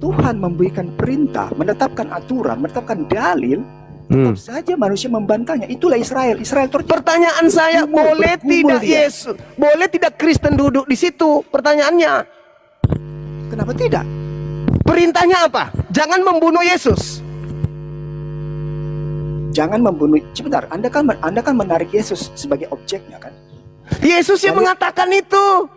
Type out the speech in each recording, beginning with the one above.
Tuhan memberikan perintah, menetapkan aturan, menetapkan dalil, tetap saja manusia membantahnya. Itulah Israel. Israel Pertanyaan saya, boleh tidak Yesus, boleh tidak Kristen duduk di situ? Pertanyaannya, kenapa tidak? perintahnya apa? Jangan membunuh Yesus. Jangan membunuh. Sebentar, Anda kan menarik Yesus sebagai objeknya kan? Yesus yang mengatakan itu.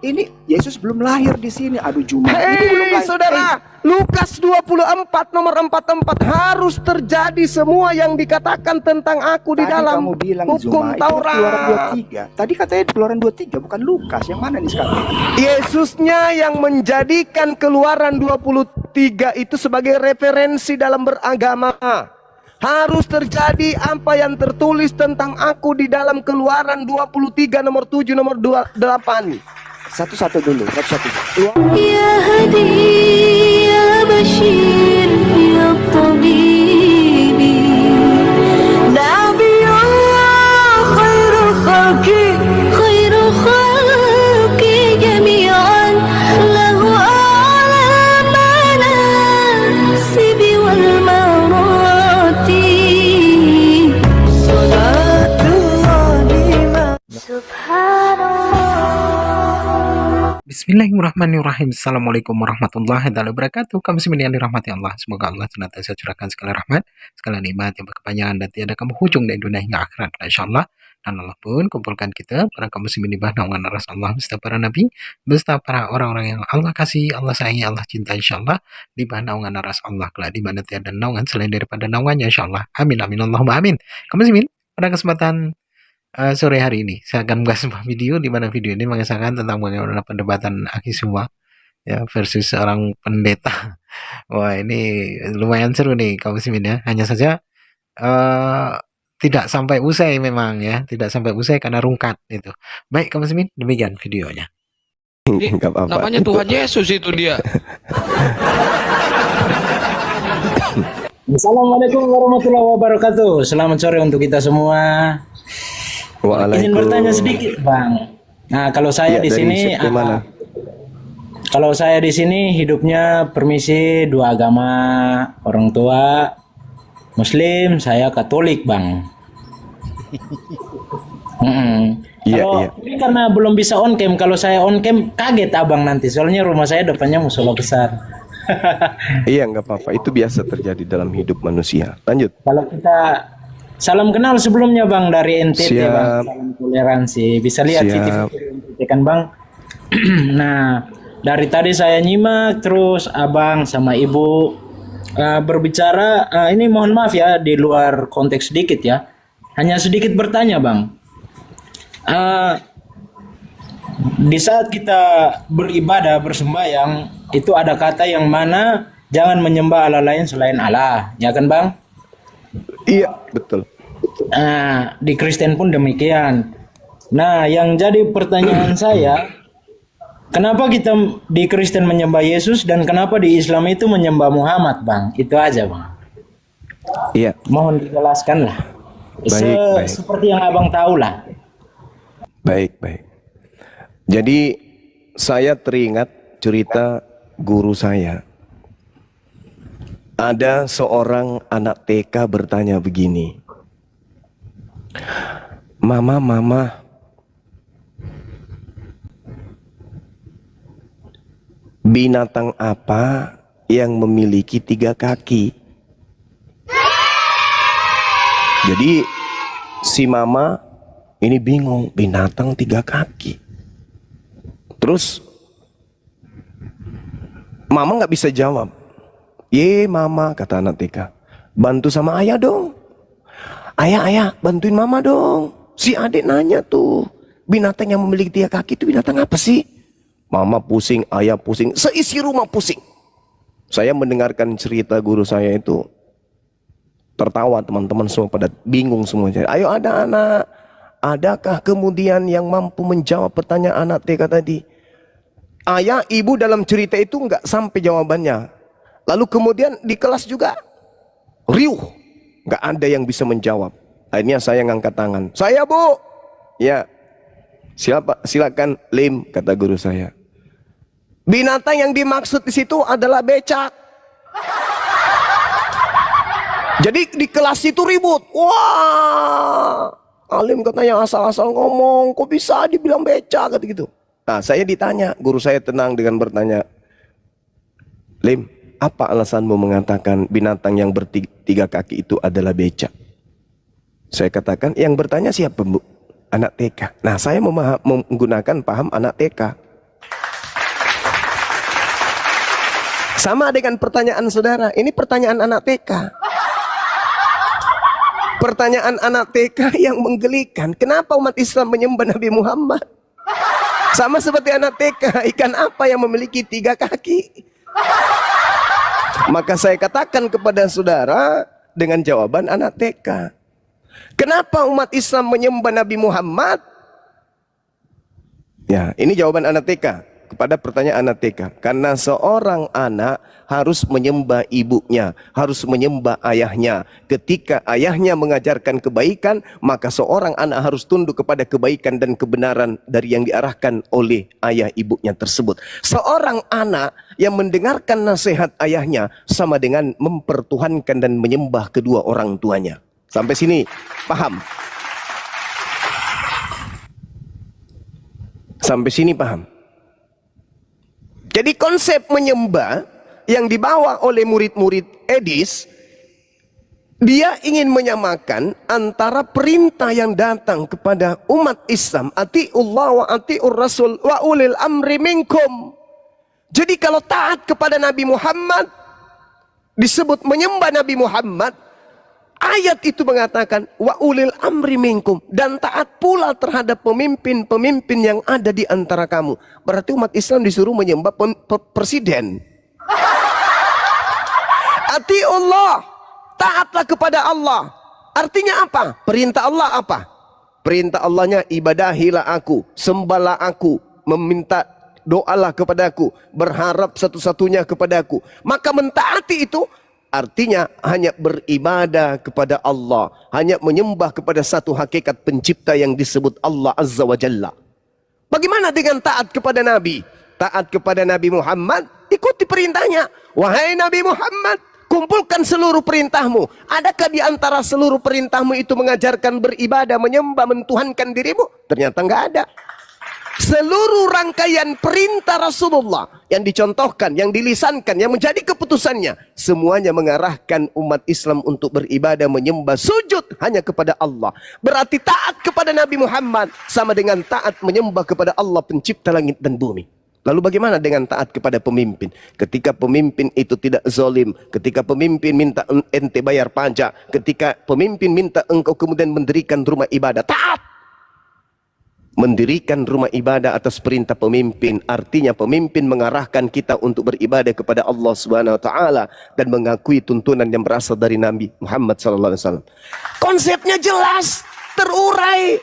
Ini Yesus belum lahir di sini. Aduh Juma. Hei saudara, Lukas 24 nomor 44, harus terjadi semua yang dikatakan tentang aku di dalam kamu bilang, hukum Zuma, Taurat. Keluaran 23. Tadi katanya Keluaran 23, bukan Lukas. Yang mana nih sekarang? Yesusnya yang menjadikan Keluaran 23 itu sebagai referensi dalam beragama. Harus terjadi apa yang tertulis tentang aku di dalam Keluaran 23 nomor 7 nomor 28. Satu-satu dulu, satu-satu. Ya Hadi, ya Bashir, ya Tabibi, Nabiyullah khairul khalqi jami'an, lahu a'la manasibi wal marati, salatullahi subhanallah. Bismillahirrahmanirrahim. Assalamualaikum warahmatullahi wabarakatuh. Kamu muslimin yang dirahmati Allah, semoga Allah senantiasa curahkan segala rahmat, segala nikmat yang berkepanjangan dan tiada kamu hujung dari dunia hingga akhirat, insyaallah. Dan Allah pun kumpulkan kita para kaum muslimin di bawah naungan ras Allah beserta para nabi, beserta para orang-orang yang Allah kasih, Allah sayangi, Allah cinta, insyaallah, di bawah naungan ras Allah kelak di mana tiada naungan selain daripada naungannya, insyaallah. Amin amin Allahumma amin. Kaum muslimin, pada kesempatan sore hari ini saya akan membahas sebuah video di mana video ini mengisahkan tentang bagaimana perdebatan Aki Suma ya versus seorang pendeta. Wah, ini lumayan seru nih kaum muslimin ya. Hanya saja tidak sampai usai memang ya, tidak sampai usai karena rungkat itu. Baik kaum muslimin, demikian videonya. Namanya Tuhan Yesus itu dia. Assalamualaikum warahmatullahi wabarakatuh. Selamat sore untuk kita semua. Ingin bertanya sedikit, Bang. Nah, kalau saya di sini, kalau saya di sini hidupnya permisi dua agama, orang tua Muslim, saya Katolik, Bang. Ini karena belum bisa on cam. Kalau saya on cam kaget abang nanti, soalnya rumah saya depannya musola besar. Iya, nggak apa-apa. Itu biasa terjadi dalam hidup manusia. Lanjut. Kalau kita salam kenal sebelumnya Bang dari NTT. Siap. Bang. Salam toleransi. Bisa lihat video NTT kan Bang. Nah, dari tadi saya nyimak terus abang sama ibu berbicara. Ini mohon maaf ya di luar konteks sedikit ya. Hanya sedikit bertanya Bang. Di saat kita beribadah bersembahyang itu ada kata yang mana jangan menyembah Allah lain selain Allah, ya kan Bang? Iya, betul. Di Kristen pun demikian. Nah, yang jadi pertanyaan saya, kenapa kita di Kristen menyembah Yesus dan kenapa di Islam itu menyembah Muhammad, Bang? Itu aja, Bang. Iya. Mohon dijelaskan lah. Baik. Seperti yang abang tahu lah. Baik. Jadi saya teringat cerita guru saya. Ada seorang anak TK bertanya begini, Mama, binatang apa yang memiliki 3 kaki? Jadi si mama ini bingung, binatang 3 kaki. Terus mama nggak bisa jawab. Mama, kata anak TK, bantu sama ayah dong. Ayah, bantuin mama dong. Si adik nanya tuh, binatang yang memiliki 3 kaki itu binatang apa sih? Mama pusing, ayah pusing, seisi rumah pusing. Saya mendengarkan cerita guru saya itu, tertawa teman-teman semua pada bingung semuanya. Ayo ada anak, adakah kemudian yang mampu menjawab pertanyaan anak TK tadi? Ayah, ibu dalam cerita itu nggak sampai jawabannya. Lalu kemudian di kelas juga riuh, nggak ada yang bisa menjawab. Akhirnya saya ngangkat tangan. Saya Bu. Ya. Silakan Lim, kata guru saya. Binatang yang dimaksud di situ adalah becak. Jadi di kelas itu ribut. Wah, alim katanya asal-asal ngomong, kok bisa dibilang beca kata gitu. Nah, saya ditanya, guru saya tenang dengan bertanya, Lim, apa alasanmu mengatakan binatang yang bertiga kaki itu adalah beca? Saya katakan, yang bertanya siapa, Bu? Anak TK. Nah, saya menggunakan paham anak TK. Sama dengan pertanyaan saudara, ini pertanyaan anak TK. Pertanyaan anak TK yang menggelikan, kenapa umat Islam menyembah Nabi Muhammad? Sama seperti anak TK, ikan apa yang memiliki 3 kaki? Maka saya katakan kepada saudara dengan jawaban anak TK. Kenapa umat Islam menyembah Nabi Muhammad? Ya, ini jawaban anak TK. Kepada pertanyaan anak TK, karena seorang anak harus menyembah ibunya, harus menyembah ayahnya. Ketika ayahnya mengajarkan kebaikan, maka seorang anak harus tunduk kepada kebaikan dan kebenaran dari yang diarahkan oleh ayah ibunya tersebut. Seorang anak yang mendengarkan nasihat ayahnya sama dengan mempertuhankan dan menyembah kedua orang tuanya. Sampai sini paham? Sampai sini paham? Jadi konsep menyembah yang dibawa oleh murid-murid Edis, dia ingin menyamakan antara perintah yang datang kepada umat Islam, atiullah wa atiur rasul wa ulil amri minkum. Jadi kalau taat kepada Nabi Muhammad disebut menyembah Nabi Muhammad, ayat itu mengatakan wa ulil amri minkum, dan taat pula terhadap pemimpin-pemimpin yang ada di antara kamu. Berarti umat Islam disuruh menyembah presiden. Atiullah, taatlah kepada Allah. Artinya apa? Perintah Allah apa? Perintah Allahnya ibadahilah aku, sembahlah aku, meminta doalah kepadaku, berharap satu-satunya kepadaku. Maka mentaati itu artinya hanya beribadah kepada Allah, hanya menyembah kepada satu hakikat pencipta yang disebut Allah Azza wa Jalla. Bagaimana dengan taat kepada Nabi? Taat kepada Nabi Muhammad, ikuti perintahnya. Wahai Nabi Muhammad, kumpulkan seluruh perintahmu. Adakah di antara seluruh perintahmu itu mengajarkan beribadah, menyembah, mentuhankan dirimu? Ternyata enggak ada. Seluruh rangkaian perintah Rasulullah yang dicontohkan, yang dilisankan, yang menjadi keputusannya, semuanya mengarahkan umat Islam untuk beribadah, menyembah, sujud hanya kepada Allah. Berarti taat kepada Nabi Muhammad sama dengan taat menyembah kepada Allah pencipta langit dan bumi. Lalu bagaimana dengan taat kepada pemimpin? Ketika pemimpin itu tidak zalim, ketika pemimpin minta ente bayar pajak, ketika pemimpin minta engkau kemudian mendirikan rumah ibadah, taat. Mendirikan rumah ibadah atas perintah pemimpin, artinya pemimpin mengarahkan kita untuk beribadah kepada Allah Subhanahu wa taala dan mengakui tuntunan yang berasal dari Nabi Muhammad sallallahu alaihi wasallam. Konsepnya jelas, terurai.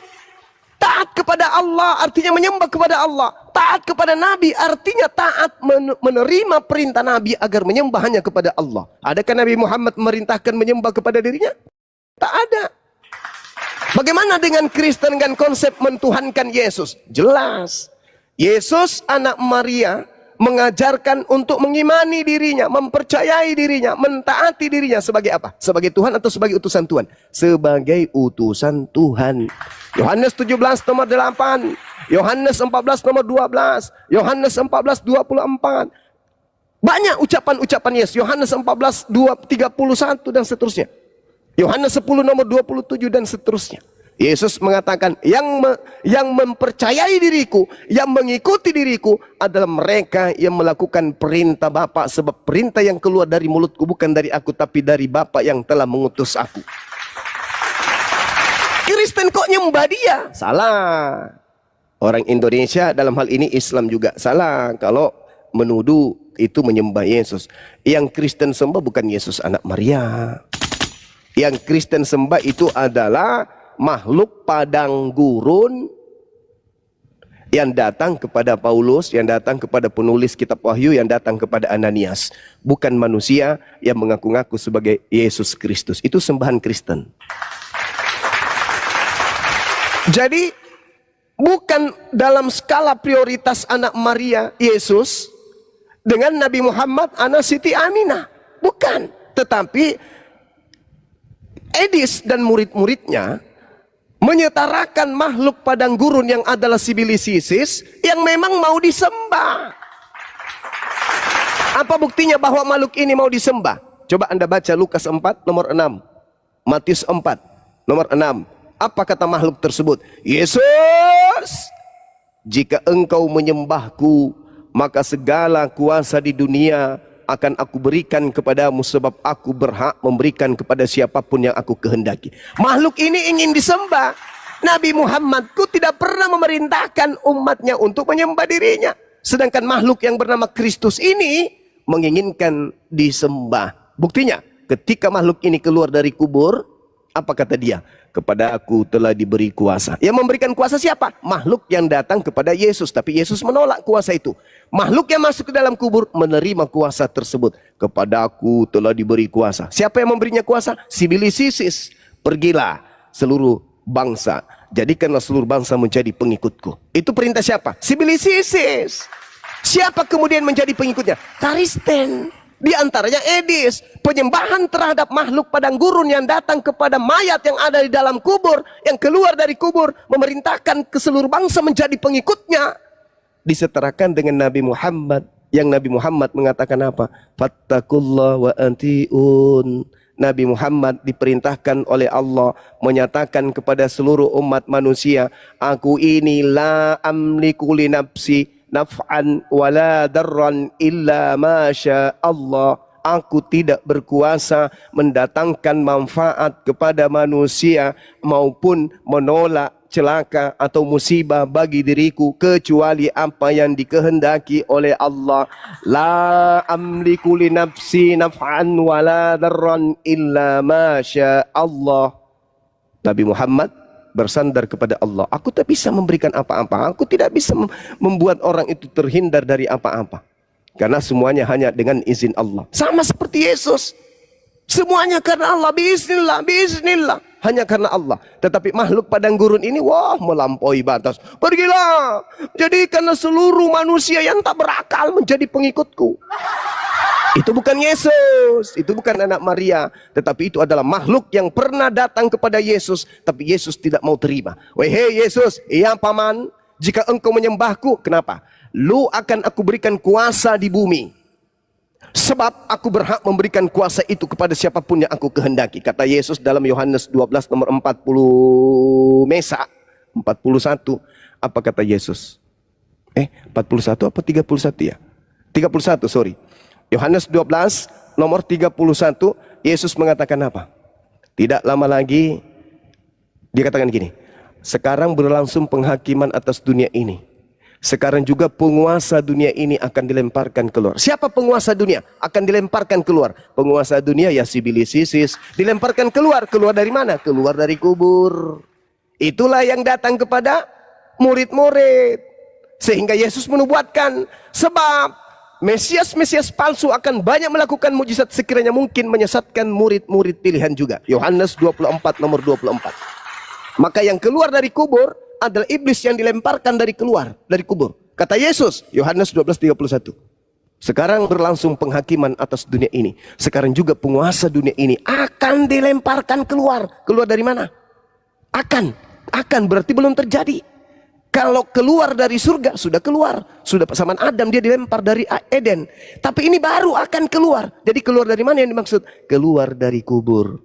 Taat kepada Allah artinya menyembah kepada Allah. Taat kepada Nabi artinya taat menerima perintah Nabi agar menyembah hanya kepada Allah. Adakah Nabi Muhammad memerintahkan menyembah kepada dirinya? Tak ada. Bagaimana dengan Kristen dengan konsep mentuhankan Yesus? Jelas. Yesus anak Maria mengajarkan untuk mengimani dirinya, mempercayai dirinya, mentaati dirinya sebagai apa? Sebagai Tuhan atau sebagai utusan Tuhan? Sebagai utusan Tuhan. Yohanes 17 nomor 8, Yohanes 14 nomor 12, Yohanes 14 24. Banyak ucapan-ucapan Yesus. Yohanes 14 31 dan seterusnya. Yohanes 10 nomor 27 dan seterusnya. Yesus mengatakan yang mempercayai diriku, yang mengikuti diriku adalah mereka yang melakukan perintah Bapa, sebab perintah yang keluar dari mulutku bukan dari aku tapi dari Bapa yang telah mengutus aku. Kristen kok nyembah dia? Salah. Orang Indonesia dalam hal ini Islam juga salah kalau menuduh itu menyembah Yesus. Yang Kristen sembah bukan Yesus anak Maria. Yang Kristen sembah itu adalah makhluk padang gurun yang datang kepada Paulus, yang datang kepada penulis kitab Wahyu, yang datang kepada Ananias. Bukan manusia yang mengaku-ngaku sebagai Yesus Kristus. Itu sembahan Kristen. Jadi bukan dalam skala prioritas anak Maria Yesus dengan Nabi Muhammad anak Siti Aminah. Bukan. Tetapi Edis dan murid-muridnya menyetarakan makhluk padang gurun yang adalah sibilisisis yang memang mau disembah. Apa buktinya bahwa makhluk ini mau disembah? Coba Anda baca Lukas 4 nomor 6, Matius 4 nomor 6. Apa kata makhluk tersebut? Yesus, jika engkau menyembahku, maka segala kuasa di dunia akan aku berikan kepadamu, sebab aku berhak memberikan kepada siapapun yang aku kehendaki. Makhluk ini ingin disembah. Nabi Muhammadku tidak pernah memerintahkan umatnya untuk menyembah dirinya. Sedangkan makhluk yang bernama Kristus ini menginginkan disembah. Buktinya, ketika makhluk ini keluar dari kubur, apa kata dia? Kepada aku telah diberi kuasa. Yang memberikan kuasa siapa? Makhluk yang datang kepada Yesus. Tapi Yesus menolak kuasa itu. Makhluk yang masuk ke dalam kubur menerima kuasa tersebut. Kepada aku telah diberi kuasa. Siapa yang memberinya kuasa? Sibilisisis. Pergilah seluruh bangsa. Jadikanlah seluruh bangsa menjadi pengikutku. Itu perintah siapa? Sibilisisis. Siapa kemudian menjadi pengikutnya? Karisten. Di antaranya Edis, penyembahan terhadap makhluk padang gurun yang datang kepada mayat yang ada di dalam kubur, yang keluar dari kubur, memerintahkan ke seluruh bangsa menjadi pengikutnya. Disetarakan dengan Nabi Muhammad, yang Nabi Muhammad mengatakan apa? Fattakullah wa antiun. Nabi Muhammad diperintahkan oleh Allah menyatakan kepada seluruh umat manusia, aku ini la amliku li nafsi naf'an wala darran illa masya Allah. Aku tidak berkuasa mendatangkan manfaat kepada manusia maupun menolak celaka atau musibah bagi diriku kecuali apa yang dikehendaki oleh Allah. La amliku li nafsi naf'an wala darran illa masya Allah. Nabi Muhammad bersandar kepada Allah. Aku tak bisa memberikan apa-apa. Aku tidak bisa membuat orang itu terhindar dari apa-apa. Karena semuanya hanya dengan izin Allah. Sama seperti Yesus. Semuanya karena Allah. Biiznillah, biiznillah. Hanya karena Allah. Tetapi makhluk padang gurun ini, wah, melampaui batas. Pergilah. Jadikanlah seluruh manusia yang tak berakal menjadi pengikutku. Itu bukan Yesus, itu bukan anak Maria, tetapi itu adalah makhluk yang pernah datang kepada Yesus, tapi Yesus tidak mau terima. Wahai Yesus, iya paman, jika engkau menyembahku, kenapa? Lu akan aku berikan kuasa di bumi. Sebab aku berhak memberikan kuasa itu kepada siapapun yang aku kehendaki. Kata Yesus dalam Yohanes 12 nomor 40 Mesa 41. Apa kata Yesus? 41 apa 31 ya? 31, sorry. Yohanes 12 nomor 31, Yesus mengatakan apa? Tidak lama lagi dia katakan gini, sekarang berlangsung penghakiman atas dunia ini. Sekarang juga penguasa dunia ini akan dilemparkan keluar. Siapa penguasa dunia? Akan dilemparkan keluar. Penguasa dunia ya sibilisisis. Dilemparkan keluar. Keluar dari mana? Keluar dari kubur. Itulah yang datang kepada murid-murid. Sehingga Yesus menubuatkan, sebab Mesias-Mesias palsu akan banyak melakukan mujizat sekiranya mungkin menyesatkan murid-murid pilihan juga. Yohanes 24 nomor 24. Maka yang keluar dari kubur adalah iblis yang dilemparkan dari keluar dari kubur. Kata Yesus, Yohanes 12:31. Sekarang berlangsung penghakiman atas dunia ini. Sekarang juga penguasa dunia ini akan dilemparkan keluar. Keluar dari mana? Akan berarti belum terjadi. Kalau keluar dari surga, sudah keluar. Sudah zaman Adam dia dilempar dari Eden. Tapi ini baru akan keluar. Jadi keluar dari mana yang dimaksud? Keluar dari kubur.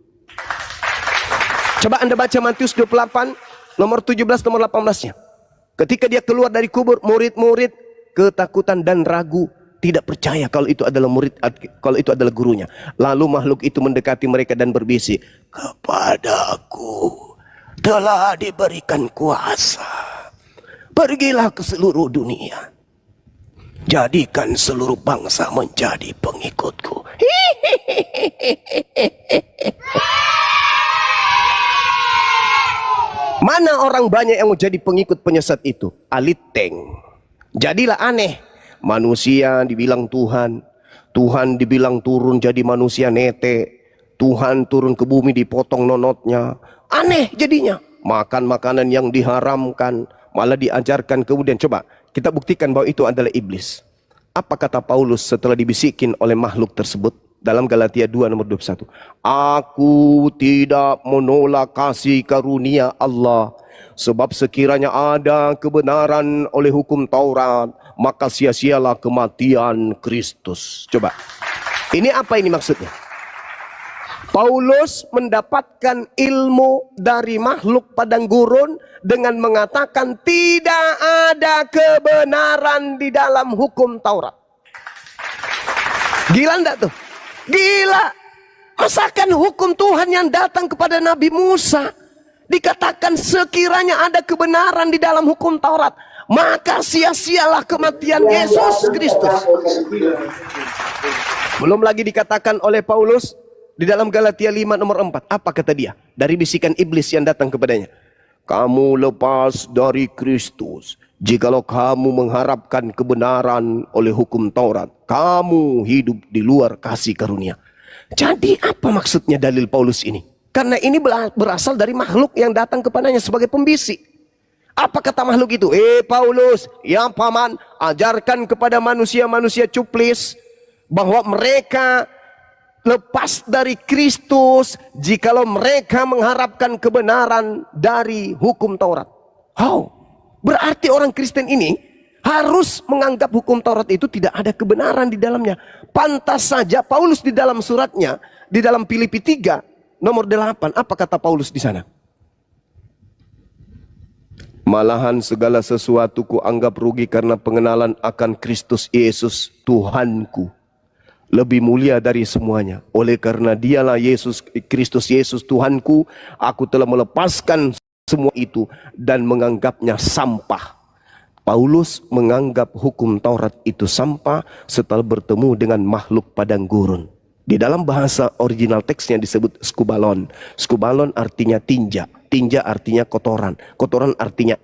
Coba Anda baca Matius 28, nomor 17, nomor 18-nya. Ketika dia keluar dari kubur, murid-murid ketakutan dan ragu. Tidak percaya kalau itu adalah murid, kalau itu adalah gurunya. Lalu makhluk itu mendekati mereka dan berbisik, kepadaku telah diberikan kuasa. Pergilah ke seluruh dunia. Jadikan seluruh bangsa menjadi pengikutku. Mana orang banyak yang menjadi pengikut penyesat itu? Aliteng. Jadilah aneh. Manusia dibilang Tuhan. Tuhan dibilang turun jadi manusia nete. Tuhan turun ke bumi dipotong nonotnya. Aneh jadinya. Makan makanan yang diharamkan. Malah diajarkan kemudian. Coba kita buktikan bahwa itu adalah iblis. Apa kata Paulus setelah dibisikin oleh makhluk tersebut Dalam Galatia 2 nomor 21. Aku tidak menolak kasih karunia Allah. Sebab sekiranya ada kebenaran oleh hukum Taurat, maka sia-sialah kematian Kristus. Coba. Ini apa ini maksudnya? Paulus mendapatkan ilmu dari makhluk padang gurun dengan mengatakan tidak ada kebenaran di dalam hukum Taurat. Gila enggak tuh? Gila. Masakan hukum Tuhan yang datang kepada Nabi Musa dikatakan sekiranya ada kebenaran di dalam hukum Taurat, maka sia-sialah kematian Yesus Kristus. Belum lagi dikatakan oleh Paulus di dalam Galatia 5 nomor 4. Apa kata dia? Dari bisikan iblis yang datang kepadanya. Kamu lepas dari Kristus jikalau kamu mengharapkan kebenaran oleh hukum Taurat. Kamu hidup di luar kasih karunia. Jadi apa maksudnya dalil Paulus ini? Karena ini berasal dari makhluk yang datang kepadanya sebagai pembisik. Apa kata makhluk itu? Paulus, ya paman, ajarkan kepada manusia-manusia cuplis bahwa mereka lepas dari Kristus jikalau mereka mengharapkan kebenaran dari hukum Taurat. Berarti orang Kristen ini harus menganggap hukum Taurat itu tidak ada kebenaran di dalamnya. Pantas saja Paulus di dalam suratnya, di dalam Filipi 3 nomor 8, apa kata Paulus di sana? Malahan segala sesuatu ku anggap rugi karena pengenalan akan Kristus Yesus Tuhanku lebih mulia dari semuanya. Oleh karena dialah Kristus Yesus Tuhanku, aku telah melepaskan semua itu dan menganggapnya sampah. Paulus menganggap hukum Taurat itu sampah setelah bertemu dengan makhluk padang gurun. Di dalam bahasa original teksnya disebut skubalon. Skubalon artinya tinja. Tinja artinya kotoran. Kotoran artinya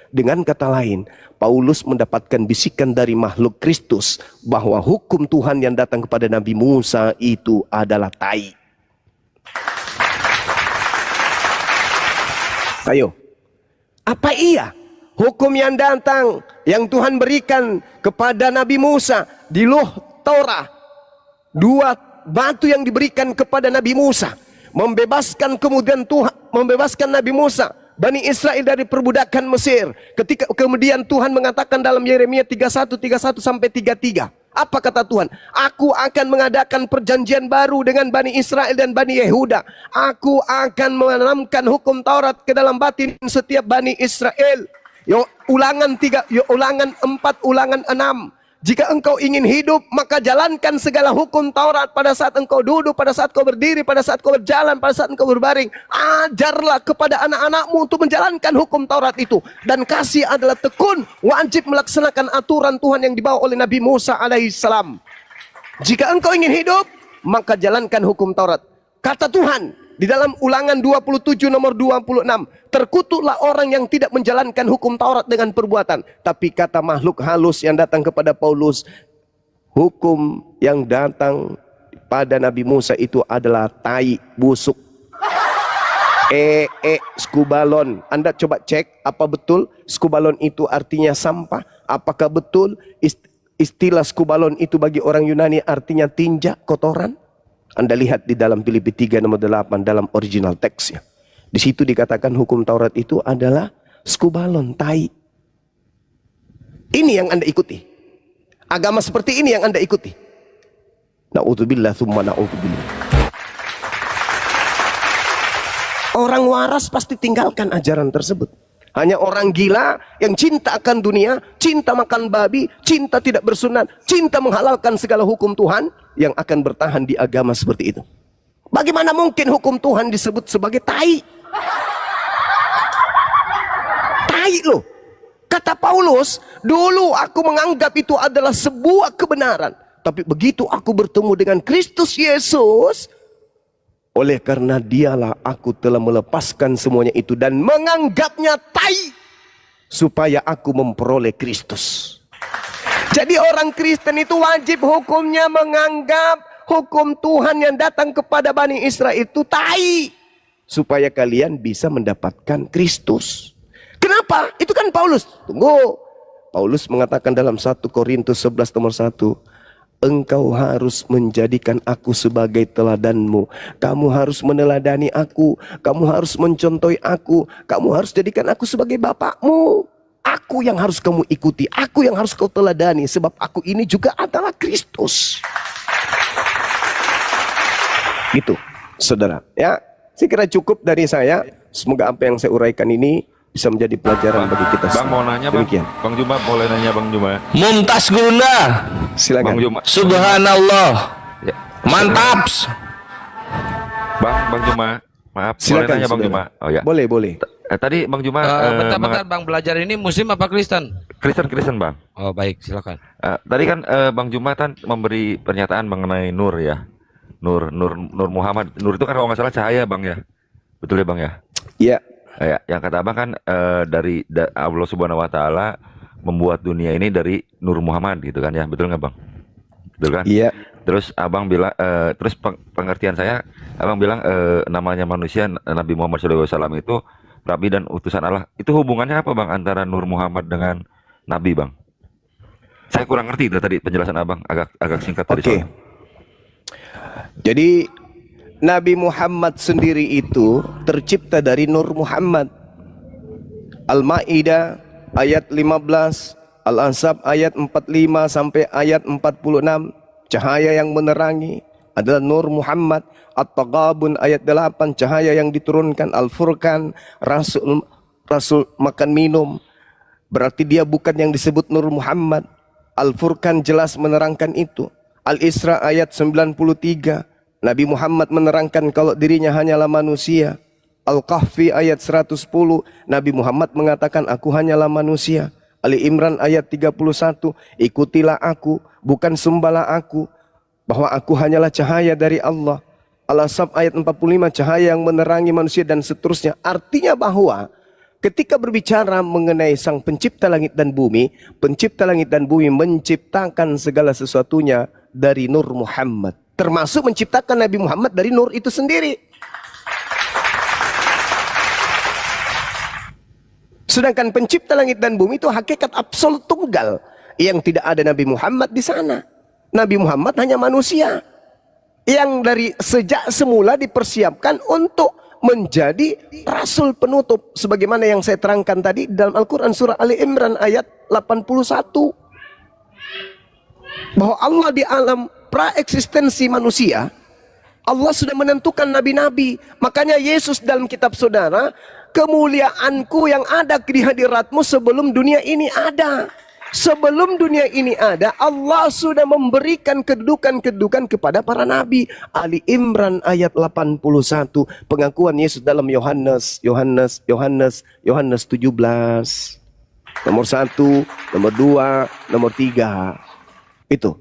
Dengan kata lain, Paulus mendapatkan bisikan dari makhluk Kristus bahwa hukum Tuhan yang datang kepada Nabi Musa itu adalah tai. Ayo, apa iya hukum yang datang yang Tuhan berikan kepada Nabi Musa di Luh Torah, 2 batu yang diberikan kepada Nabi Musa membebaskan Nabi Musa, Bani Israel dari perbudakan Mesir. Ketika kemudian Tuhan mengatakan dalam Yeremia 31 sampai 33, apa kata Tuhan? Aku akan mengadakan perjanjian baru dengan Bani Israel dan Bani Yehuda. Aku akan menanamkan hukum Taurat ke dalam batin setiap Bani Israel. Ulangan 4, Ulangan 6. Jika engkau ingin hidup, maka jalankan segala hukum Taurat pada saat engkau duduk, pada saat kau berdiri, pada saat kau berjalan, pada saat engkau berbaring. Ajarlah kepada anak-anakmu untuk menjalankan hukum Taurat itu. Dan kasih adalah tekun, wajib melaksanakan aturan Tuhan yang dibawa oleh Nabi Musa alaihissalam. Jika engkau ingin hidup, maka jalankan hukum Taurat. Kata Tuhan di dalam Ulangan 27 nomor 26, terkutuklah orang yang tidak menjalankan hukum Taurat dengan perbuatan. Tapi kata makhluk halus yang datang kepada Paulus, hukum yang datang pada Nabi Musa itu adalah tai, busuk. Skubalon. Anda coba cek apa betul skubalon itu artinya sampah. Apakah betul istilah skubalon itu bagi orang Yunani artinya tinja, kotoran? Anda lihat di dalam Filipi 3 nomor 8 dalam original teksnya. Di situ dikatakan hukum Taurat itu adalah skubalon, tai. Ini yang Anda ikuti. Agama seperti ini yang Anda ikuti. Na'udzubillah tsumma na'udzubillah. Orang waras pasti tinggalkan ajaran tersebut. Hanya orang gila yang cinta akan dunia, cinta makan babi, cinta tidak bersunat, cinta menghalalkan segala hukum Tuhan yang akan bertahan di agama seperti itu. Bagaimana mungkin hukum Tuhan disebut sebagai tai? Tai loh. Kata Paulus, dulu aku menganggap itu adalah sebuah kebenaran. Tapi begitu aku bertemu dengan Kristus Yesus, oleh karena dialah aku telah melepaskan semuanya itu dan menganggapnya tai, supaya aku memperoleh Kristus. Jadi orang Kristen itu wajib hukumnya menganggap hukum Tuhan yang datang kepada Bani Israel itu tai, supaya kalian bisa mendapatkan Kristus. Kenapa? Itu kan Paulus. Tunggu. Paulus mengatakan dalam 1 Korintus 11 nomor 1, engkau harus menjadikan aku sebagai teladanmu. Kamu harus meneladani aku, kamu harus mencontohi aku, kamu harus jadikan aku sebagai bapakmu. Aku yang harus kamu ikuti, aku yang harus kau teladani, sebab aku ini juga adalah Kristus. Gitu, saudara. Ya, saya kira cukup dari saya. Semoga apa yang saya uraikan ini bisa menjadi pelajaran bagi kita semua. Bang mau nanya bang, Demikian. Bang Juma boleh nanya Bang Juma? Mumtaz Guna. Silakan. Bang Juma, Subhanallah. ya. Mantap. Bang Juma, maaf, boleh Silakan, nanya Bang saudara. Juma? Oh ya. Boleh, boleh. Tadi Bang Juma, Bentar-bentar Bang, belajar ini Muslim apa Kristen? Kristen Bang. Oh baik, silakan. Tadi kan Bang Juma kan memberi pernyataan mengenai Nur ya, Nur Muhammad. Nur itu kan kalau nggak salah cahaya Bang ya, betul ya Bang ya? Iya. Ya, yang kata Abang kan dari Allah Subhanahu Wa Taala membuat dunia ini dari Nur Muhammad gitu kan ya, betul nggak Bang? Betul kan? Iya. Terus Abang bilang, terus pengertian saya, Abang bilang namanya manusia Nabi Muhammad SAW itu Nabi dan utusan Allah. Itu hubungannya apa Bang antara Nur Muhammad dengan Nabi Bang? Saya kurang ngerti itu tadi penjelasan Abang, agak singkat tadi. Oke. soalnya. Jadi Nabi Muhammad sendiri itu tercipta dari Nur Muhammad. Al-Maidah ayat 15, Al-Ahzab ayat 45 sampai ayat 46. Cahaya yang menerangi adalah Nur Muhammad. At-Taghabun ayat 8, cahaya yang diturunkan. Al-Furqan, Rasul makan minum, berarti dia bukan yang disebut Nur Muhammad. Al-Furqan jelas menerangkan itu. Al-Isra ayat 93, Nabi Muhammad menerangkan kalau dirinya hanyalah manusia. Al-Kahfi ayat 110, Nabi Muhammad mengatakan aku hanyalah manusia. Ali Imran ayat 31, ikutilah aku, bukan sembahlah aku, bahwa aku hanyalah cahaya dari Allah. Al-Ahzab ayat 45, cahaya yang menerangi manusia, dan seterusnya. Artinya bahwa ketika berbicara mengenai sang pencipta langit dan bumi, pencipta langit dan bumi menciptakan segala sesuatunya dari Nur Muhammad, termasuk menciptakan Nabi Muhammad dari Nur itu sendiri. Sedangkan pencipta langit dan bumi itu hakikat absolut tunggal yang tidak ada Nabi Muhammad di sana. Nabi Muhammad hanya manusia yang dari sejak semula dipersiapkan untuk menjadi rasul penutup, sebagaimana yang saya terangkan tadi dalam Al-Quran surah Ali Imran ayat 81, bahwa Allah di alam praeksistensi manusia, Allah sudah menentukan nabi-nabi. Makanya Yesus dalam kitab saudara, kemuliaanku yang ada di hadiratmu sebelum dunia ini ada. Sebelum dunia ini ada, Allah sudah memberikan kedudukan-kedudukan kepada para nabi. Ali Imran ayat 81, pengakuan Yesus dalam Yohanes 17. Nomor 1, nomor 2, nomor 3. Itu.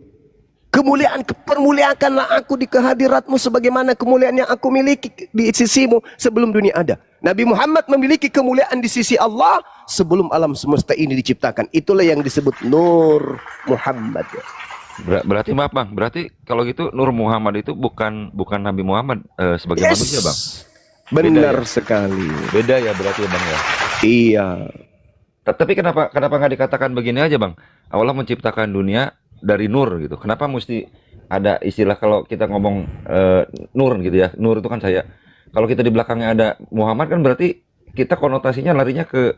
Kemuliaan, permuliakanlah aku di kehadiratmu sebagaimana kemuliaan yang aku miliki di sisimu sebelum dunia ada. Nabi Muhammad memiliki kemuliaan di sisi Allah sebelum alam semesta ini diciptakan. Itulah yang disebut Nur Muhammad. Berarti maaf Bang, berarti kalau gitu Nur Muhammad itu bukan Nabi Muhammad sebagai manusia Bang? Benar ya? sekali. Beda ya berarti ya Bang ya? Iya. Tapi kenapa nggak dikatakan begini aja Bang? Allah menciptakan dunia dari nur gitu. Kenapa mesti ada istilah kalau kita ngomong nur gitu ya? Nur itu kan saya. Kalau kita di belakangnya ada Muhammad kan berarti kita konotasinya larinya ke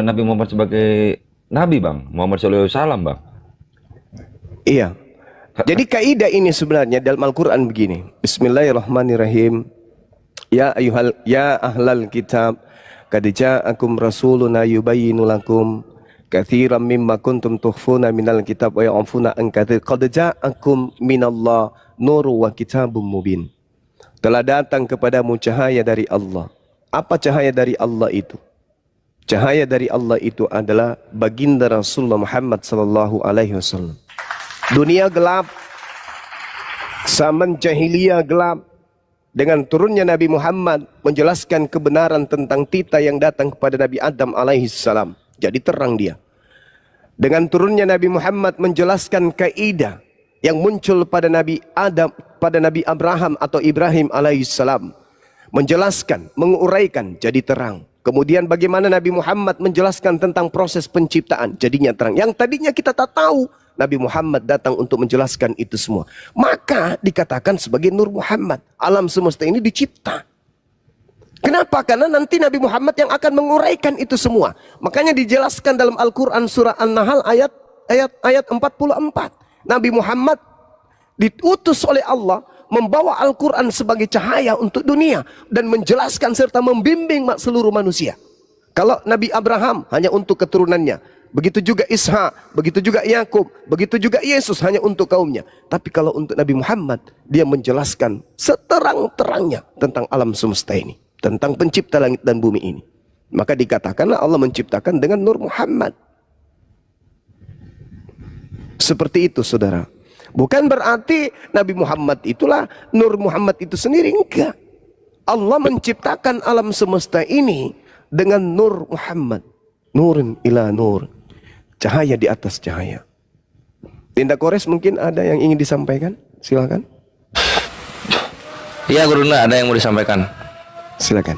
Nabi Muhammad sebagai Nabi Bang. Muhammad SAW Bang. Iya. Jadi kaidah ini sebenarnya dalam Al-Quran begini. Bismillahirrahmanirrahim. Ya ahlal kitab, qad ja'akum rasuluna yubayyinu lakum katsiran mimma kuntum tukhfuna minal kitab wa ya'funa an katsir. Qad ja'akum minallah nurun wa kitabum mubin. Telah datang kepadamu cahaya dari Allah. Apa cahaya dari Allah itu? Cahaya dari Allah itu adalah baginda Rasulullah Muhammad sallallahu alaihi wasallam. Dunia gelap, zaman jahiliyah gelap. Dengan turunnya Nabi Muhammad menjelaskan kebenaran tentang tita yang datang kepada Nabi Adam alaihi salam. Jadi terang dia. Dengan turunnya Nabi Muhammad menjelaskan kaidah yang muncul pada Nabi Adam, pada Nabi Abraham atau Ibrahim alaihissalam, menjelaskan, menguraikan, jadi terang. Kemudian bagaimana Nabi Muhammad menjelaskan tentang proses penciptaan, jadinya terang. Yang tadinya kita tak tahu, Nabi Muhammad datang untuk menjelaskan itu semua. Maka dikatakan sebagai Nur Muhammad. Alam semesta ini dicipta. Kenapa? Karena nanti Nabi Muhammad yang akan menguraikan itu semua. Makanya dijelaskan dalam Al-Quran surah An-Nahl ayat 44. Nabi Muhammad diutus oleh Allah membawa Al-Quran sebagai cahaya untuk dunia dan menjelaskan serta membimbing seluruh manusia. Kalau Nabi Abraham hanya untuk keturunannya, begitu juga Ishak, begitu juga Yakub, begitu juga Yesus hanya untuk kaumnya. Tapi kalau untuk Nabi Muhammad, dia menjelaskan seterang-terangnya tentang alam semesta ini, tentang pencipta langit dan bumi ini. Maka dikatakanlah Allah menciptakan dengan Nur Muhammad. Seperti itu, saudara. Bukan berarti Nabi Muhammad itulah Nur Muhammad itu sendiri, enggak. Allah menciptakan alam semesta ini dengan Nur Muhammad. Nurin ila nur. Cahaya di atas cahaya. Tindak Kores mungkin ada yang ingin disampaikan? Silakan. Iya Gurunda, ada yang mau disampaikan. Silakan.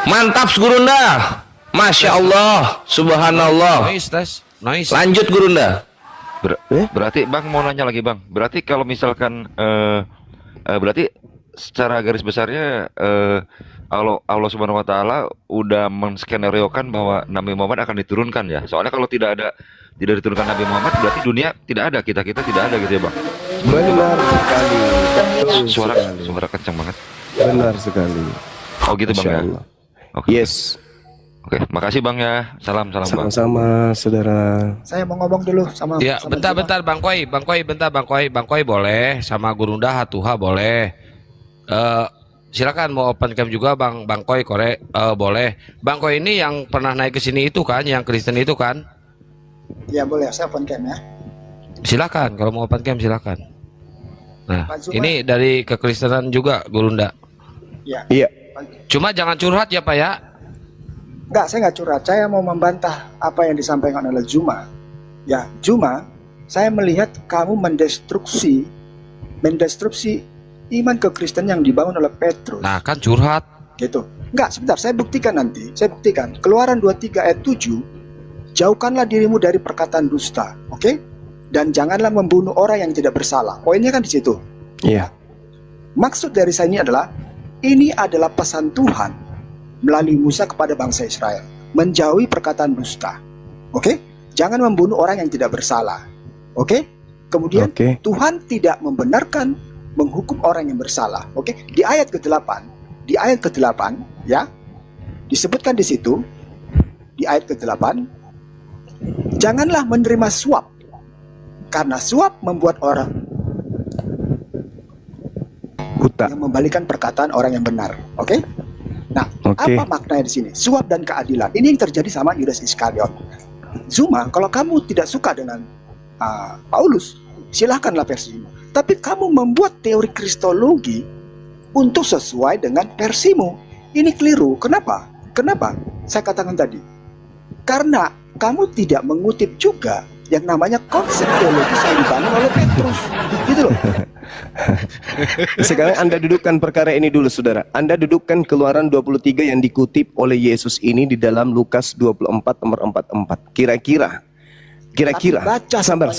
Mantap Gurunda. Masya Allah, Subhanallah. Nice. Lanjut Gurunda. Berarti Bang mau nanya lagi Bang. Berarti kalau misalkan berarti secara garis besarnya Allah Subhanahu wa taala udah menskenariokan bahwa Nabi Muhammad akan diturunkan ya. Soalnya kalau tidak diturunkan Nabi Muhammad berarti dunia tidak ada, kita tidak ada gitu ya, Bang. Benar sekali. Betul Suara sekali. kencang banget. Benar sekali. Oh gitu Bang Masya ya. Allah. Oke. Yes. Oke, makasih Bang ya. Salam Bang. Sama-sama, saudara. Saya mau ngomong dulu sama Ya, sama bentar Bang Koi boleh, sama Gurunda Hatuha boleh. Silakan mau open cam juga Bang Koi boleh. Bang Koi ini yang pernah naik ke sini itu kan, yang Kristen itu kan? Ya boleh, saya open cam ya. Silakan kalau mau open cam silakan. Nah, Pak Zuma. ini dari kekristenan juga Gurunda. Ya. Iya. Cuma jangan curhat ya Pak ya. Enggak, saya nggak curhat. Saya mau membantah apa yang disampaikan oleh Zuma. Ya, Zuma, saya melihat kamu mendestruksi iman kekristenan yang dibangun oleh Petrus. Nah, kan curhat. Gitu. Enggak, sebentar, saya buktikan nanti. Saya buktikan. Keluaran 23 ayat 7, jauhkanlah dirimu dari perkataan dusta, oke? Dan janganlah membunuh orang yang tidak bersalah. Poinnya kan di situ. Iya. Maksud dari saya ini adalah pesan Tuhan melalui Musa kepada bangsa Israel, menjauhi perkataan dusta. Oke? Jangan membunuh orang yang tidak bersalah. Oke? Kemudian Oke. Tuhan tidak membenarkan menghukum orang yang bersalah. Oke? Di ayat ke-8 ya, disebutkan di situ di ayat ke-8, janganlah menerima suap, karena suap membuat orang Huta. yang membalikan perkataan orang yang benar. Oke? Nah, Oke. apa maknanya di sini? Suap dan keadilan. Ini yang terjadi sama Yudas Iskariot. Zuma, kalau kamu tidak suka dengan Paulus, silahkanlah versimu. Tapi kamu membuat teori kristologi untuk sesuai dengan versimu. Ini keliru. Kenapa? Saya katakan tadi. Karena kamu tidak mengutip juga yang namanya konsep teologis yang dibangun oleh Petrus. Gitu loh. Sekarang Anda dudukkan perkara ini dulu, saudara. Anda dudukkan Keluaran 23 yang dikutip oleh Yesus ini di dalam Lukas 24 nomor 44. Kira-kira Tapi baca sabar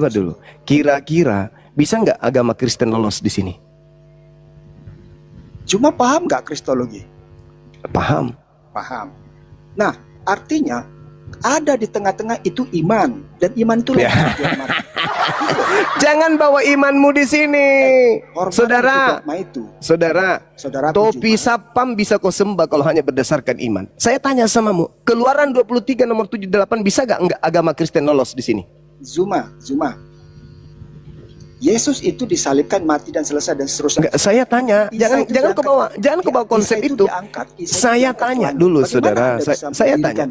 dulu. Kira-kira bisa nggak agama Kristen lolos di sini? Cuma paham nggak kristologi? Paham. Paham. Nah, artinya ada di tengah-tengah itu iman, dan iman itu Ya. lemah. Jangan bawa imanmu di sini, Hormat saudara. itu. Saudara, Saudara topi sapam bisa kau sembah kalau hanya berdasarkan iman. Saya tanya samamu, Keluaran 23 nomor 78 bisa nggak agama Kristen lolos di sini? Zuma. Yesus itu disalibkan, mati dan selesai dan seterusnya. Enggak, saya tanya, Isa itu jangan kau bawa, diangkat. jangan kau bawa konsep Isa itu. diangkat. Isa Saya diangkat tanya Tuhan. dulu, Bagaimana saudara. Anda bisa Saya menjadikan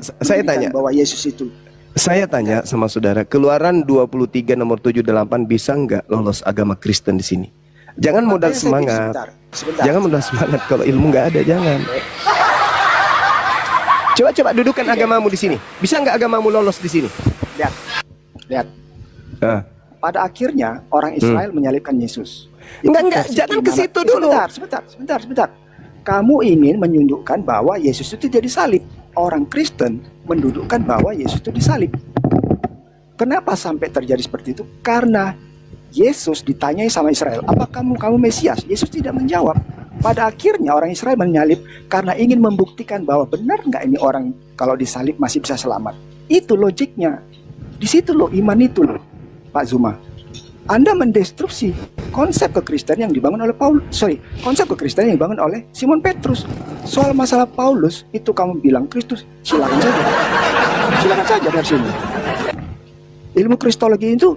tanya bahwa Yesus itu Saya tanya sama saudara, Keluaran 23 nomor 78 bisa nggak lolos agama Kristen di sini? Jangan modal Makanya saya pikir semangat. sebentar. Jangan modal semangat kalau ilmu nggak ada, jangan. Coba dudukkan agamamu di sini. Bisa nggak agamamu lolos di sini? Lihat. Ah. Pada akhirnya orang Israel menyalibkan Yesus. Enggak, versi jangan ke keimanan. situ dulu. Sebentar. Kamu ingin menunjukkan bahwa Yesus itu jadi salib. Orang Kristen mendudukkan bahwa Yesus itu disalib. Kenapa sampai terjadi seperti itu? Karena Yesus ditanyai sama Israel, apa kamu Mesias? Yesus tidak menjawab. Pada akhirnya orang Israel menyalib karena ingin membuktikan bahwa benar nggak ini orang kalau disalib masih bisa selamat. Itu logiknya. Di situ loh iman itu loh, Pak Zuma. Anda mendestruksi konsep kekristenan yang dibangun oleh konsep kekristenan yang dibangun oleh Simon Petrus. Soal masalah Paulus itu kamu bilang Kristus, silakan saja dari sini. Ilmu kristologi itu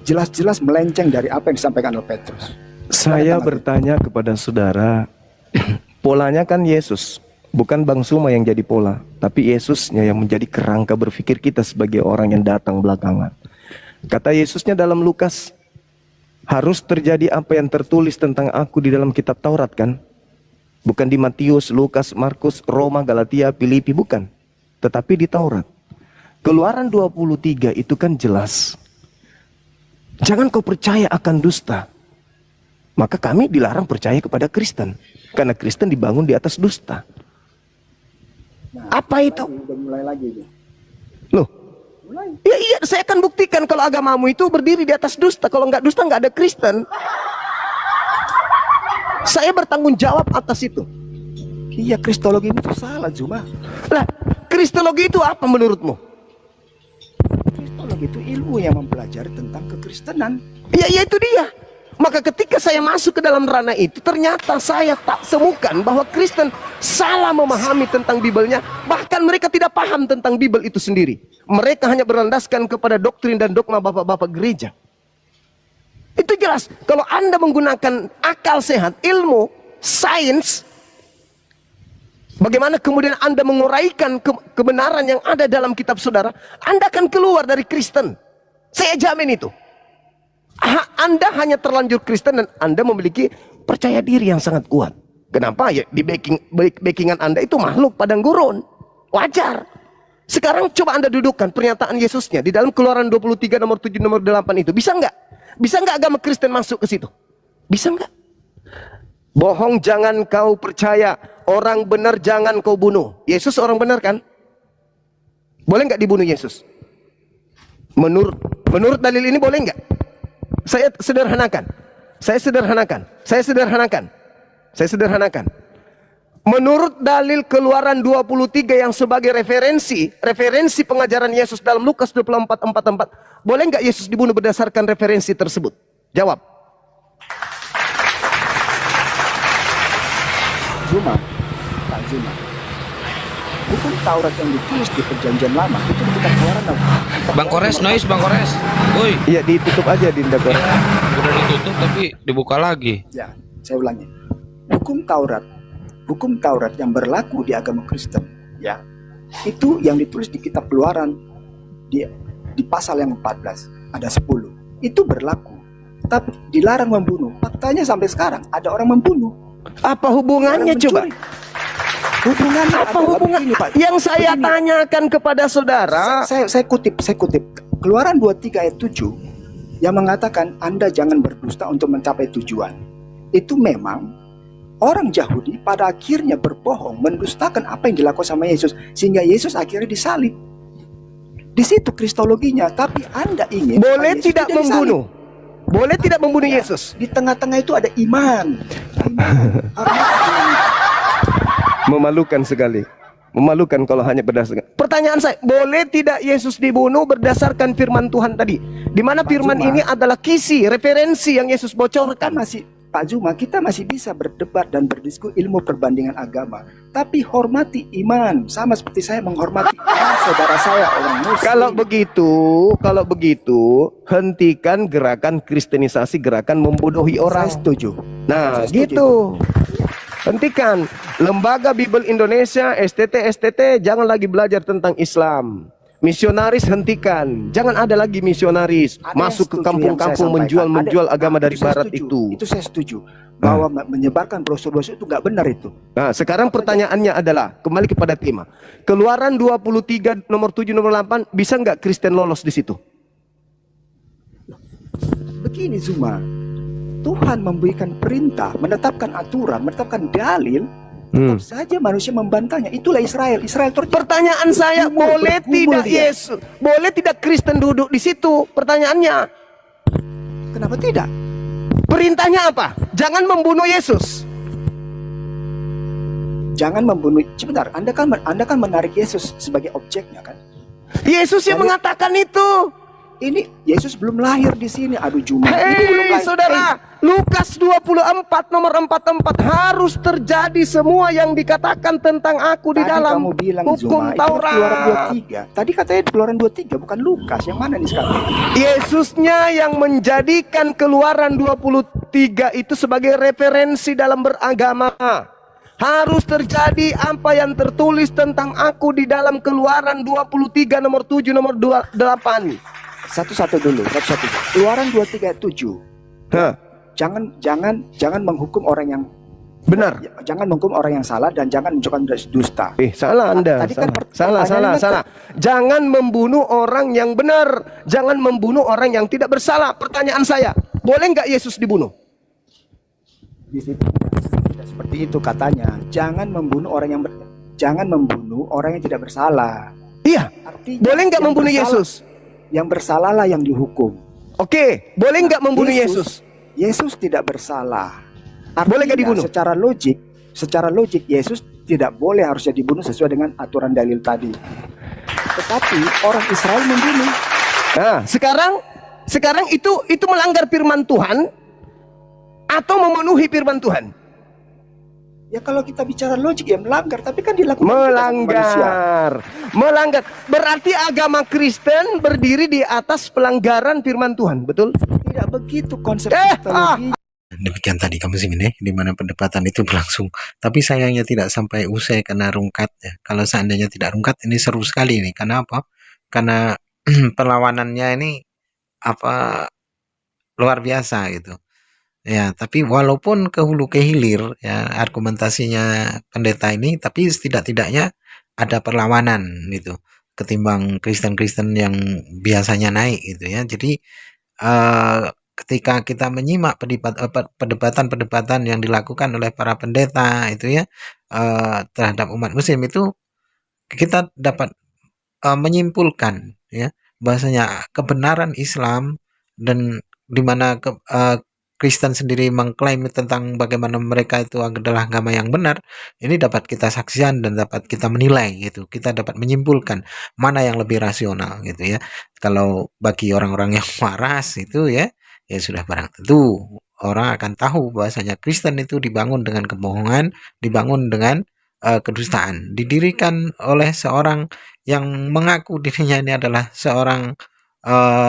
jelas-jelas melenceng dari apa yang disampaikan oleh Petrus. Saya bertanya kepada saudara, polanya kan Yesus, bukan Bang Suma yang jadi pola, tapi Yesusnya yang menjadi kerangka berpikir kita sebagai orang yang datang belakangan. Kata Yesusnya dalam Lukas, harus terjadi apa yang tertulis tentang aku di dalam kitab Taurat kan? Bukan di Matius, Lukas, Markus, Roma, Galatia, Filipi, bukan. Tetapi di Taurat. Keluaran 23 itu kan jelas. Jangan kau percaya akan dusta. Maka kami dilarang percaya kepada Kristen. Karena Kristen dibangun di atas dusta. Apa itu? Udah mulai lagi. Loh, iya, saya akan buktikan kalau agamamu itu berdiri di atas dusta. Kalau nggak dusta, nggak ada Kristen. Saya bertanggung jawab atas itu. Iya, kristologi itu salah, Zuma. Lah, kristologi itu apa menurutmu? Kristologi itu ilmu yang mempelajari tentang kekristenan. Ya itu dia. Maka ketika saya masuk ke dalam ranah itu, ternyata saya tak temukan bahwa Kristen salah memahami tentang Bibelnya. Bahkan mereka tidak paham tentang Bibel itu sendiri. Mereka hanya berlandaskan kepada doktrin dan dogma bapak-bapak gereja. Itu jelas. Kalau Anda menggunakan akal sehat, ilmu, sains, bagaimana kemudian Anda menguraikan kebenaran yang ada dalam kitab saudara, Anda akan keluar dari Kristen. Saya jamin itu. Anda hanya terlanjur Kristen dan Anda memiliki percaya diri yang sangat kuat. Kenapa? Ya di backingan Anda itu makhluk padang gurun. Wajar. Sekarang coba Anda dudukkan pernyataan Yesusnya di dalam Keluaran 23 nomor 7 nomor 8 itu. Bisa nggak? Bisa nggak agama Kristen masuk ke situ? Bisa nggak? Bohong jangan kau percaya, orang benar jangan kau bunuh. Yesus orang benar kan? Boleh nggak dibunuh Yesus? Menurut dalil ini boleh nggak? Saya sederhanakan. Menurut dalil Keluaran 23 yang sebagai referensi pengajaran Yesus dalam Lukas 24:44, boleh nggak Yesus dibunuh berdasarkan referensi tersebut? Jawab. Pak Zuma. Bukan Taurat yang ditulis di Perjanjian Lama, itu di kitab Keluaran. Bang Kores, noise Bang Kores. Woi. Iya, ditutup aja Dinda Kores. Udah ditutup tapi dibuka lagi. Ya, saya ulangi. Hukum Taurat yang berlaku di agama Kristen, ya, itu yang ditulis di kitab Keluaran di pasal yang 14 ada 10. Itu berlaku. Tapi dilarang membunuh. Faktanya sampai sekarang ada orang membunuh. Apa hubungannya coba? Hubungan Apa hubungan? Begini, Pak. Yang saya Begini. tanyakan kepada saudara, Saya kutip Keluaran 23 ayat 7 yang mengatakan Anda jangan berdusta untuk mencapai tujuan. Itu memang orang Yahudi pada akhirnya berbohong, mendustakan apa yang dilakukan sama Yesus sehingga Yesus akhirnya disalib. Di situ kristologinya, tapi Anda ingin boleh Yesus tidak membunuh? Boleh tidak membunuh Yesus? Di tengah-tengah itu ada iman. Memalukan sekali. Memalukan kalau hanya berdasarkan. Pertanyaan saya, boleh tidak Yesus dibunuh berdasarkan firman Tuhan tadi? Di mana firman Zuma, ini adalah kisi, referensi yang Yesus bocorkan. Pak Zuma, kita masih bisa berdebat dan berdiskusi ilmu perbandingan agama, tapi hormati iman, sama seperti saya menghormati iman saudara saya orang Muslim. Kalau begitu, hentikan gerakan kristenisasi, gerakan membodohi orang. Saya setuju. Nah, Saya setuju gitu. Hentikan. Lembaga Bible Indonesia, STT, jangan lagi belajar tentang Islam. Misionaris hentikan. Jangan ada lagi misionaris Ada masuk ke yang setuju yang kampung-kampung saya menjual sampaikan. agama dari Itu saya barat setuju. itu. Itu saya setuju. Bahwa menyebarkan brosur-brosur itu nggak benar itu. Nah, sekarang pertanyaannya adalah kembali kepada tema. Keluaran 23 nomor 7 nomor 8, bisa nggak Kristen lolos di situ? Begini Zuma, Tuhan memberikan perintah, menetapkan aturan, menetapkan dalil Tetap saja manusia membantahnya. Itulah Israel. Israel Pertanyaan saya, boleh bergumul tidak dia. Yesus, boleh tidak Kristen duduk di situ? Pertanyaannya, Kenapa tidak? perintahnya apa? Jangan membunuh Yesus. Jangan membunuh. Sebentar, Anda kan menarik Yesus sebagai objeknya kan? Yesus yang Jadi- mengatakan itu. Ini Yesus belum lahir di sini. Aduh Juma. Ini belum Hei lahir. saudara, Lukas 24 nomor 44 harus terjadi semua yang dikatakan tentang aku di Tadi dalam kamu bilang hukum Zuma, itu kan Keluaran Taurat. 23. Tadi katanya Keluaran 23 bukan Lukas. Yang mana nih sekarang? Yesusnya yang menjadikan Keluaran 23 itu sebagai referensi dalam beragama. Harus terjadi apa yang tertulis tentang aku di dalam Keluaran 23 nomor 7 nomor 28. Satu-satu dulu. Keluaran 23 ayat 7. Hah, Jangan menghukum orang yang benar. jangan menghukum orang yang salah dan jangan menunjukkan dusta. Salah Anda. Tadi kan Salah. Jangan membunuh orang yang benar. Jangan membunuh orang yang tidak bersalah. Pertanyaan saya, boleh nggak Yesus dibunuh? Di situ tidak seperti itu katanya. Jangan membunuh orang yang tidak bersalah. Iya. Artinya Boleh nggak yang membunuh bersalah- Yesus? Yang bersalahlah yang dihukum. Oke, boleh nggak membunuh Yesus? Yesus tidak bersalah. Boleh nggak dibunuh? Secara logik Yesus tidak boleh harusnya dibunuh sesuai dengan aturan dalil tadi. Tetapi orang Israel membunuh. Nah, sekarang itu melanggar firman Tuhan atau memenuhi firman Tuhan? Ya kalau kita bicara logik ya melanggar, tapi kan dilakukan juga sama manusia. Melanggar. Berarti agama Kristen berdiri di atas pelanggaran firman Tuhan, betul? Tidak begitu konsep Eh, kristologi. Demikian tadi kamu sih ini, di mana perdebatan itu berlangsung. Tapi sayangnya tidak sampai usai karena rungkat ya. Kalau seandainya tidak rungkat, ini seru sekali nih. Karena apa? Karena perlawanannya ini apa luar biasa gitu. Ya, tapi walaupun ke hulu ke hilir ya argumentasinya pendeta ini, tapi setidak-tidaknya ada perlawanan gitu ketimbang Kristen-Kristen yang biasanya naik gitu ya. Jadi ketika kita menyimak perdebatan-perdebatan yang dilakukan oleh para pendeta itu ya terhadap umat muslim itu kita dapat menyimpulkan ya bahwasanya kebenaran Islam dan di mana Kristen sendiri mengklaim tentang bagaimana mereka itu adalah agama yang benar, ini dapat kita saksikan dan dapat kita menilai gitu. Kita dapat menyimpulkan mana yang lebih rasional gitu ya. Kalau bagi orang-orang yang waras itu ya sudah barang tentu orang akan tahu bahwasanya Kristen itu dibangun dengan kebohongan, dibangun dengan kedustaan, didirikan oleh seorang yang mengaku dirinya ini adalah seorang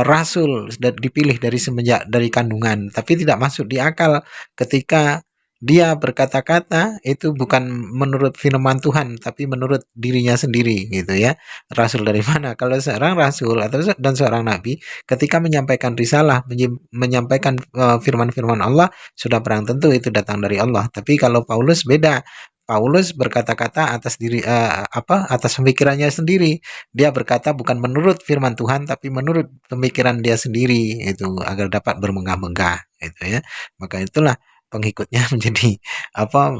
rasul dipilih dari kandungan, tapi tidak masuk di akal ketika dia berkata-kata itu bukan menurut firman Tuhan tapi menurut dirinya sendiri gitu ya. Rasul dari mana? Kalau seorang rasul dan seorang nabi ketika menyampaikan risalah, menyampaikan firman-firman Allah, sudah barang tentu itu datang dari Allah. Tapi kalau Paulus beda. Paulus berkata-kata atas atas pemikirannya sendiri. Dia berkata bukan menurut firman Tuhan tapi menurut pemikiran dia sendiri itu agar dapat bermenggah-menggah gitu ya. Maka itulah pengikutnya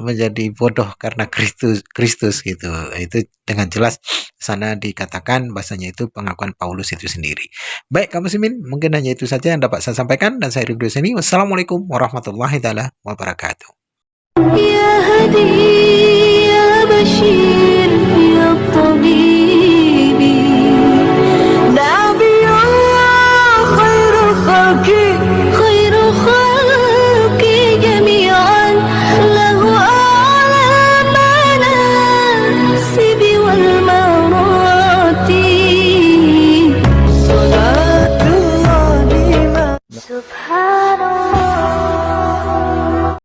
menjadi bodoh karena Kristus gitu. Itu dengan jelas sana dikatakan bahasanya itu pengakuan Paulus itu sendiri. Baik kamu muslimin, mungkin hanya itu saja yang dapat saya sampaikan dan saya Ridho sini. Wassalamualaikum warahmatullahi taala wabarakatuh. يا هدي يا بشير يا طبيب